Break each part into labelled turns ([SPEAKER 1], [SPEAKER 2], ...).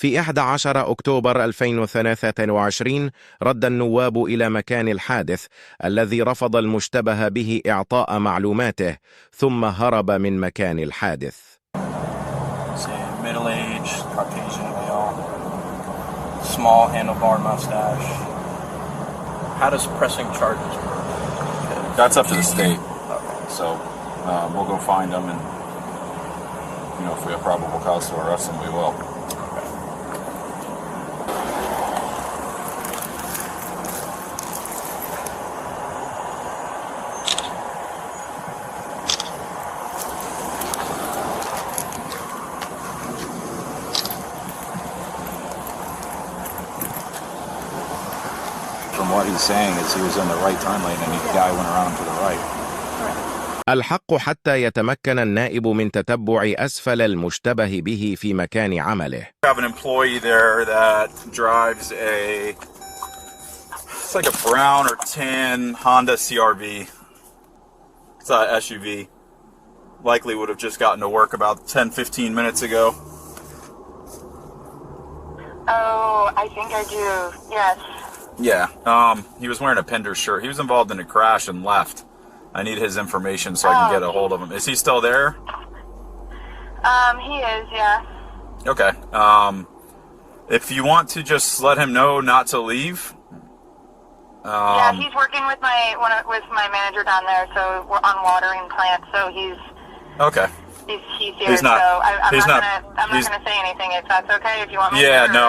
[SPEAKER 1] في 11 أكتوبر 2023 رد النواب إلى مكان الحادث الذي رفض المشتبه به إعطاء معلوماته ثم هرب من مكان الحادث.
[SPEAKER 2] Middle-aged, Caucasian male, small handlebar mustache. How does pressing charges work?
[SPEAKER 3] That's up to the state.
[SPEAKER 2] Okay.
[SPEAKER 3] So we'll go find them, and if we have probable cause to arrest them, we will. From what he's saying is he was in the right turn lane and the guy went around to the right.
[SPEAKER 1] الحق حتى يتمكن النائب من تتبع أسفل المشتبه به في مكان عمله.
[SPEAKER 3] I have an employee there that drives it's like a brown or tan Honda CRV. It's an SUV. Likely would have just gotten to work about 10-15 minutes ago.
[SPEAKER 4] Oh, I think I do. Yes.
[SPEAKER 3] Yeah. He was wearing a Pender shirt. He was involved in a crash and left. I need his information so I can get a hold of him. Is he still there?
[SPEAKER 4] He is, yeah.
[SPEAKER 3] Okay. If you want to just let him know not to leave.
[SPEAKER 4] Yeah, he's working with my manager down there, so we're on watering plant, so he's
[SPEAKER 3] Okay.
[SPEAKER 4] He's here, so I'm not gonna say anything if that's okay, if you want me to.
[SPEAKER 3] Yeah, no,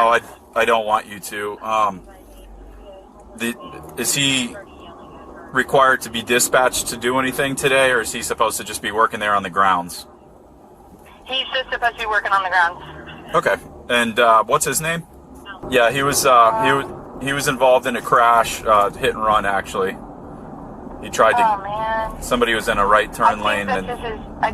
[SPEAKER 3] I don't want you to. Is he required to be dispatched to do anything today, or is he supposed to just be working there on the grounds?
[SPEAKER 4] He's just supposed to be working on the grounds.
[SPEAKER 3] Okay. And what's his name? Yeah, he was involved in a crash, hit and run actually. He tried to.
[SPEAKER 4] Oh man.
[SPEAKER 3] Somebody was in a right turn lane.
[SPEAKER 4] I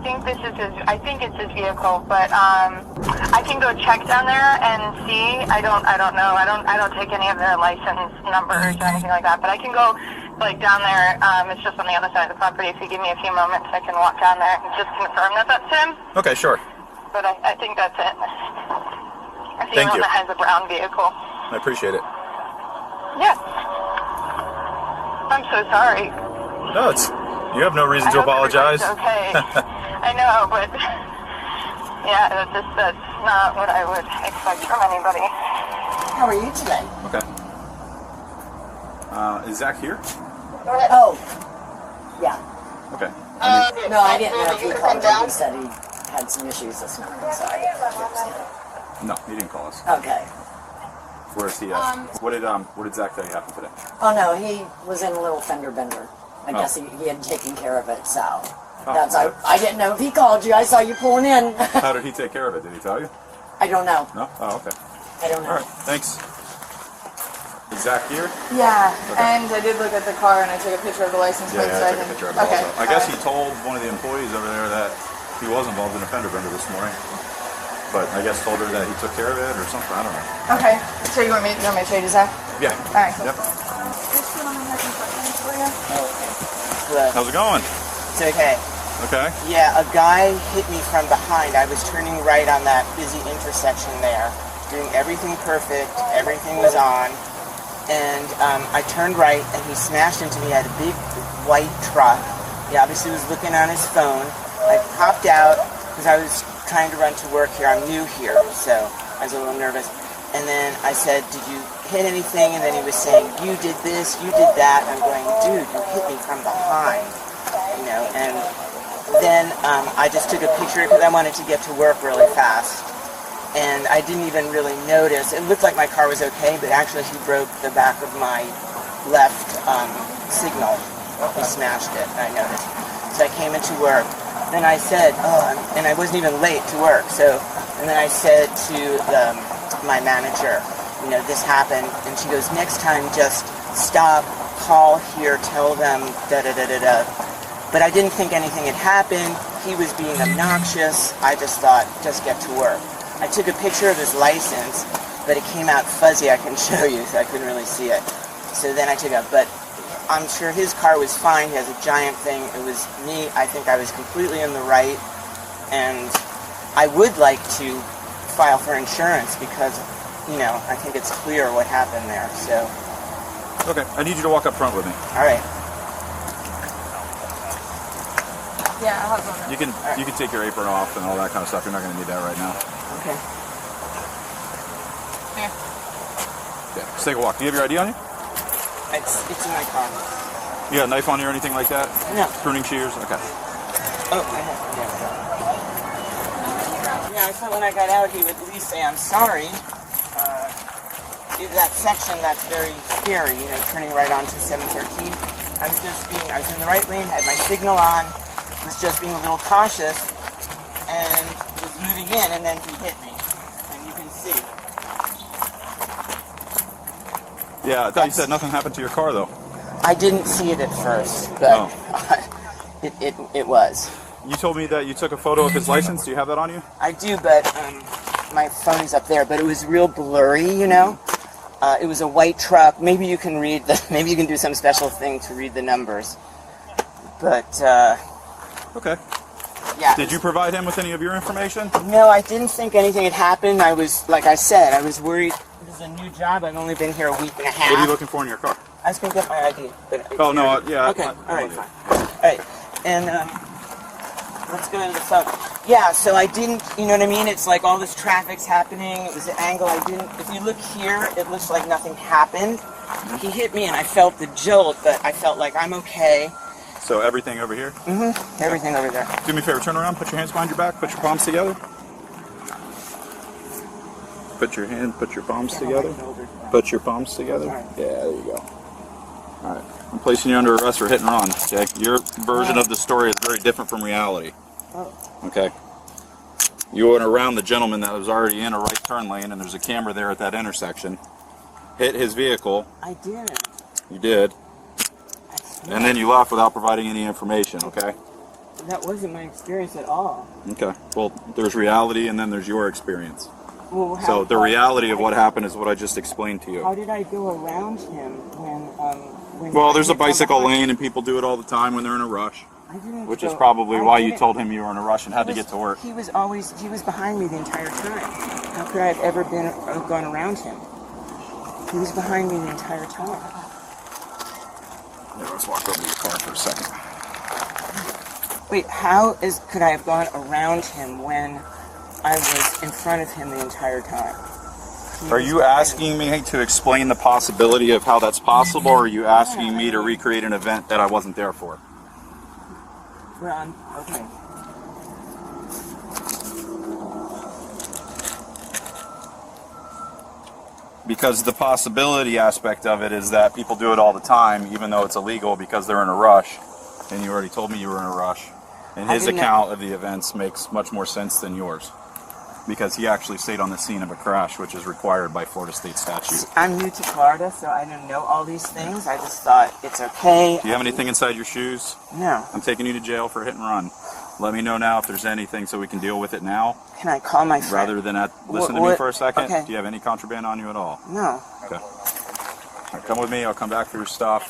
[SPEAKER 4] think it's his vehicle, but I can go check down there and see. I don't know. I don't take any of their license numbers or anything like that. But I can go down there. It's just on the other side of the property. If you give me a few moments, I can walk down there and just confirm that that's him.
[SPEAKER 3] Okay, sure.
[SPEAKER 4] But I think that's it. I see
[SPEAKER 3] Thank
[SPEAKER 4] one
[SPEAKER 3] you.
[SPEAKER 4] that has a brown vehicle.
[SPEAKER 3] I appreciate it.
[SPEAKER 4] Yeah. I'm so sorry.
[SPEAKER 3] No, you have no reason to apologize.
[SPEAKER 4] Okay. I know, but yeah, that's not what I would expect from anybody.
[SPEAKER 5] How are you today?
[SPEAKER 3] Okay. Is Zach here?
[SPEAKER 5] Oh, yeah.
[SPEAKER 3] Okay.
[SPEAKER 5] No, I didn't know if he called you. He said he had some issues this morning, so I didn't.
[SPEAKER 3] No, he didn't call us.
[SPEAKER 5] Okay.
[SPEAKER 3] Where is he at? What did Zach say happened today?
[SPEAKER 5] Oh no, he was in a little fender bender. I guess he had taken care of it, so that's I didn't know if he called you. I saw you pulling in.
[SPEAKER 3] How did he take care of it? Did he tell you?
[SPEAKER 5] I don't know.
[SPEAKER 3] No? Oh, okay.
[SPEAKER 5] I don't know.
[SPEAKER 3] All right, thanks. Is Zach here?
[SPEAKER 6] Yeah, okay. And I did look at the car and I took a picture of the license plate.
[SPEAKER 3] Yeah, I took a picture of it also. I guess he told one of the employees over there that he was involved in a fender bender this morning. But I guess told her that he took care of it or something. I don't know.
[SPEAKER 6] Okay. So you want me to show you to Zach?
[SPEAKER 3] Yeah.
[SPEAKER 6] All right. Cool.
[SPEAKER 3] Yep. How's it going?
[SPEAKER 7] It's okay.
[SPEAKER 3] Okay.
[SPEAKER 7] Yeah, a guy hit me from behind. I was turning right on that busy intersection there, doing everything perfect. Everything was on. And I turned right, and he smashed into me. I had a big white truck. He obviously was looking on his phone. I popped out because I was trying to run to work here. I'm new here, so I was a little nervous. And then I said, did you hit anything? And then he was saying, you did this, you did that. And I'm going, dude, you hit me from behind. And then I just took a picture because I wanted to get to work really fast. And I didn't even really notice. It looked like my car was okay, but actually he broke the back of my left signal. He smashed it, I noticed. So I came into work. Then I said, and I wasn't even late to work. And then I said to my manager, this happened. And she goes, next time just stop, call here, tell them, da-da-da-da-da. But I didn't think anything had happened. He was being obnoxious. I just thought, just get to work. I took a picture of his license, but it came out fuzzy. I can show you, so I couldn't really see it. So then I took it, but I'm sure his car was fine. He has a giant thing. It was me. I think I was completely in the right. And I would like to file for insurance because, you know, I think it's clear what happened there. So.
[SPEAKER 3] Okay, I need you to walk up front with me.
[SPEAKER 7] All right.
[SPEAKER 6] Yeah, I'll have one.
[SPEAKER 3] You can take your apron off and all that kind of stuff. You're not going to need that right now.
[SPEAKER 7] Okay.
[SPEAKER 6] Here.
[SPEAKER 3] Okay, let's take a walk. Do you have your ID on you?
[SPEAKER 7] It's in my car.
[SPEAKER 3] You got a knife on you or anything like that?
[SPEAKER 7] No.
[SPEAKER 3] Pruning shears? Okay.
[SPEAKER 7] Oh, I have. Yeah, I thought when I got out he would at least say, I'm sorry. That section, that's very scary, you know, turning right onto 713. I was in the right lane, had my signal on, was just being a little cautious, and was moving in, and then he hit me. And you can see.
[SPEAKER 3] Yeah, I thought you said nothing happened to your car, though.
[SPEAKER 7] I didn't see it at first, but it was.
[SPEAKER 3] You told me that you took a photo of his license. Do you have that on you?
[SPEAKER 7] I do, but my phone is up there. But it was real blurry, you know. It was a white truck. Maybe you can read maybe you can do some special thing to read the numbers. But
[SPEAKER 3] okay.
[SPEAKER 7] Yeah.
[SPEAKER 3] Did you provide him with any of your information?
[SPEAKER 7] No, I didn't think anything had happened. I was, like I said, I was worried. This is a new job. I've only been here a week and a half.
[SPEAKER 3] What are you looking for in your car?
[SPEAKER 7] I was going to get my ID. But
[SPEAKER 3] oh no, yeah.
[SPEAKER 7] Okay. All right. Fine. All right. And let's go to the phone. Yeah. So I didn't. You know what I mean? It's like all this traffic's happening. It was an angle I didn't. If you look here, it looks like nothing happened. He hit me, and I felt the jolt, but I felt like I'm okay.
[SPEAKER 3] So everything over here?
[SPEAKER 7] Mm-hmm. Everything over there.
[SPEAKER 3] Do me a favor, turn around, put your hands behind your back, put your palms together. Put your palms together. Put your palms together. Yeah, there you go. Alright. I'm placing you under arrest for hit and run. Okay? Your version of the story is very different from reality. Okay. You went around the gentleman that was already in a right turn lane, and there's a camera there at that intersection. Hit his vehicle.
[SPEAKER 7] I didn't.
[SPEAKER 3] You did. And then you left without providing any information, okay?
[SPEAKER 7] That wasn't my experience at all.
[SPEAKER 3] Okay. Well, there's reality and then there's your experience.
[SPEAKER 7] Well,
[SPEAKER 3] so the reality of what happened is what I just explained to you.
[SPEAKER 7] How did I go around him when
[SPEAKER 3] well, there's a bicycle lane and people do it all the time when they're in a rush. Which is probably why you told him you were in a rush and had to get to work.
[SPEAKER 7] He was behind me the entire time. How could I have ever gone around him? He was behind me the entire time.
[SPEAKER 3] Yeah, let's walk over to your car for a second.
[SPEAKER 7] Wait, could I have gone around him when I was in front of him the entire time?
[SPEAKER 3] Are you asking me to explain the possibility of how that's possible, or are you asking me to recreate an event that I wasn't there for?
[SPEAKER 7] Well, okay.
[SPEAKER 3] Because the possibility aspect of it is that people do it all the time, even though it's illegal, because they're in a rush. And you already told me you were in a rush. And his account of the events makes much more sense than yours. Because he actually stayed on the scene of a crash, which is required by Florida state statute.
[SPEAKER 7] I'm new to Florida, so I don't know all these things. I just thought it's okay.
[SPEAKER 3] Do you have anything inside your shoes?
[SPEAKER 7] No.
[SPEAKER 3] I'm taking you to jail for hit and run. Let me know now if there's anything so we can deal with it now.
[SPEAKER 7] Can I call my friend?
[SPEAKER 3] Rather than listen to me for a second.
[SPEAKER 7] Okay.
[SPEAKER 3] Do you have any contraband on you at all?
[SPEAKER 7] No.
[SPEAKER 3] Okay. All right, come with me. I'll come back for your stuff.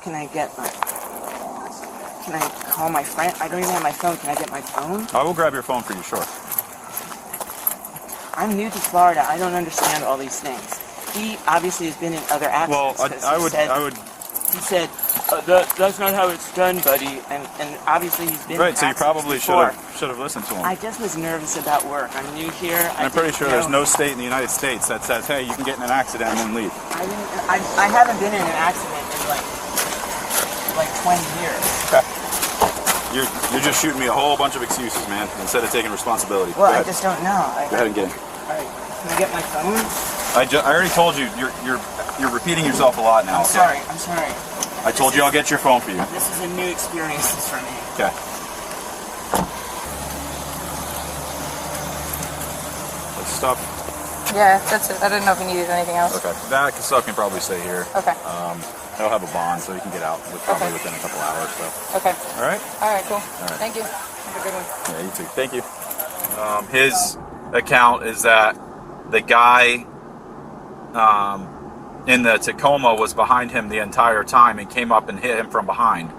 [SPEAKER 7] Can I call my friend? I don't even have my phone. Can I get my phone?
[SPEAKER 3] I will grab your phone for you, sure.
[SPEAKER 7] I'm new to Florida. I don't understand all these things. He obviously has been in other accidents.
[SPEAKER 3] Well,
[SPEAKER 7] He said, that's not how it's done, buddy. And obviously he's been
[SPEAKER 3] right, so you probably should have listened to him.
[SPEAKER 7] I just was nervous about work. I'm new here.
[SPEAKER 3] I'm pretty sure there's no state in the United States that says, hey, you can get in an accident and then leave.
[SPEAKER 7] I haven't been in an accident in like 20 years.
[SPEAKER 3] Okay. You're just shooting me a whole bunch of excuses, man, instead of taking responsibility.
[SPEAKER 7] Well, I just don't know.
[SPEAKER 3] Go ahead and get in.
[SPEAKER 7] All right. Can I get my phone?
[SPEAKER 3] I already told you. You're repeating yourself a lot now.
[SPEAKER 7] I'm sorry.
[SPEAKER 3] I told you I'll get your phone for you.
[SPEAKER 7] This is a new experience for me.
[SPEAKER 3] Okay. That's stuff.
[SPEAKER 6] Yeah, that's it. I didn't know if you needed anything else.
[SPEAKER 3] Okay. That stuff can probably stay here.
[SPEAKER 6] Okay.
[SPEAKER 3] He'll have a bond, so he can get out probably within a couple hours. So.
[SPEAKER 6] Okay.
[SPEAKER 3] All right.
[SPEAKER 6] All right. Cool.
[SPEAKER 3] All right.
[SPEAKER 6] Thank you. Have a good one.
[SPEAKER 3] Yeah, you too. Thank you. His account is that the guy in the Tacoma was behind him the entire time and came up and hit him from behind.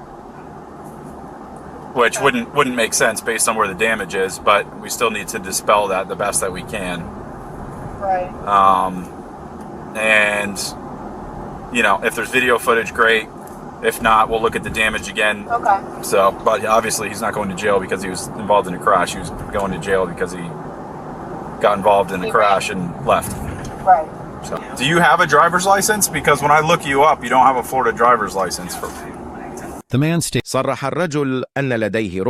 [SPEAKER 3] which wouldn't make sense based on where the damage is, but we still need to dispel that the best that we can.
[SPEAKER 6] Right.
[SPEAKER 3] And you know, if there's video footage, great. If not, we'll look at the damage again.
[SPEAKER 6] Okay.
[SPEAKER 3] So, but obviously he's not going to jail because he was involved in a crash. He was going to jail because he got involved in a crash and left.
[SPEAKER 6] Right.
[SPEAKER 3] So, do you have a driver's license? Because when I look you up, you don't have a Florida driver's license.
[SPEAKER 8] The man stated.
[SPEAKER 1] صرح الرجل أن لديه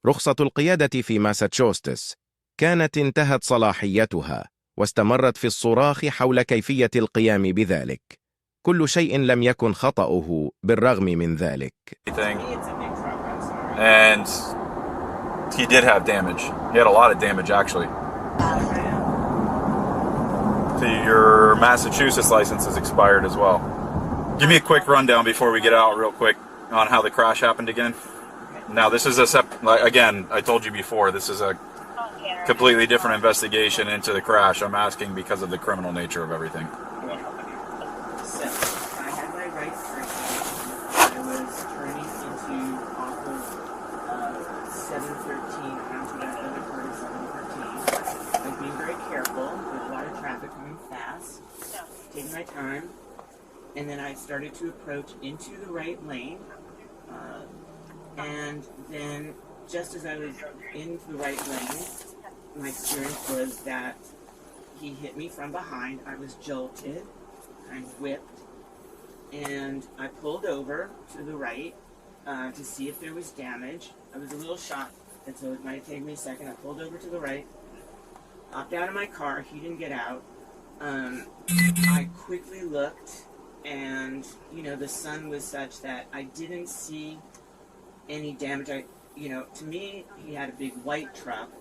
[SPEAKER 1] رخصة القيادة في ماساتشوستس كانت انتهت صلاحيتها، واستمرت في الصراخ حول كيفية القيام بذلك. كل شيء لم يكن خطأه بالرغم من ذلك.
[SPEAKER 3] And he did have damage. He had a lot of damage, actually. So your Massachusetts license is expired as well. Give me a quick rundown before we get out real quick on how the crash happened again. Now, this is again, I told you before, this is a completely different investigation into the crash. I'm asking because of the criminal nature of everything.
[SPEAKER 7] So, I had my right turn. I was turning into off of 713 onto that other part of 713. I was being very careful with a lot of traffic coming fast, taking my time, and then I started to approach into the right lane, and then just as I was into the right lane, my experience was that he hit me from behind. I was jolted, kind of whipped, and I pulled over to the right to see if there was damage. I was a little shocked, and so it might take me a second. I pulled over to the right, hopped out of my car. He didn't get out. I quickly looked, and you know, the sun was such that I didn't see any damage. To me, he had a big white truck.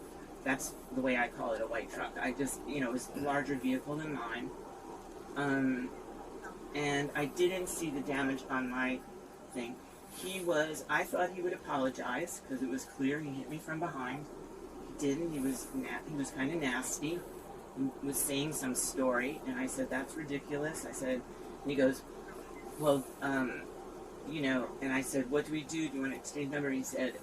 [SPEAKER 7] That's the way I call it, a white truck. I just, it was a larger vehicle than mine. And I didn't see the damage on my thing. I thought he would apologize because it was clear he hit me from behind. He didn't. He was kind of nasty. He was saying some story, and I said, "That's ridiculous." I said, and he goes, "Well, and I said, "What do we do? Do you want to exchange number?" He said,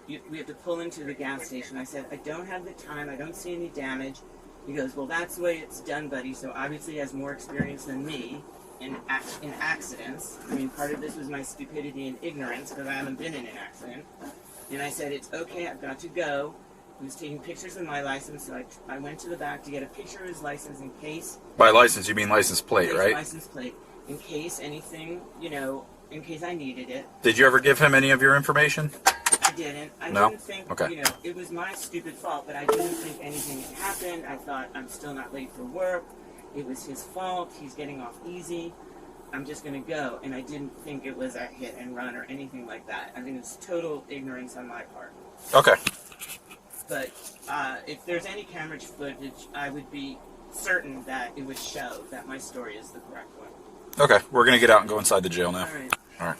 [SPEAKER 7] we have to pull into the gas station. I said, "I don't have the time. I don't see any damage." He goes, "Well, that's the way it's done, buddy." So obviously he has more experience than me in accidents. I mean, part of this was my stupidity and ignorance because I haven't been in an accident. And I said, "It's okay. I've got to go." He was taking pictures of my license, so I went to the back to get a picture of his license in case.
[SPEAKER 3] By license, you mean license plate, right?
[SPEAKER 7] License plate. In case anything, in case I needed it.
[SPEAKER 3] Did you ever give him any of your information?
[SPEAKER 7] I didn't. I didn't think, it was my stupid fault, but I didn't think anything had happened. I thought, I'm still not late for work. It was his fault. He's getting off easy. I'm just going to go. And I didn't think it was a hit and run or anything like that. I mean, it's total ignorance on my part.
[SPEAKER 3] Okay.
[SPEAKER 7] But if there's any camera footage, I would be certain that it would show that my story is the correct one.
[SPEAKER 3] Okay, we're going to get out and go inside the jail now.
[SPEAKER 7] All right.
[SPEAKER 3] All right.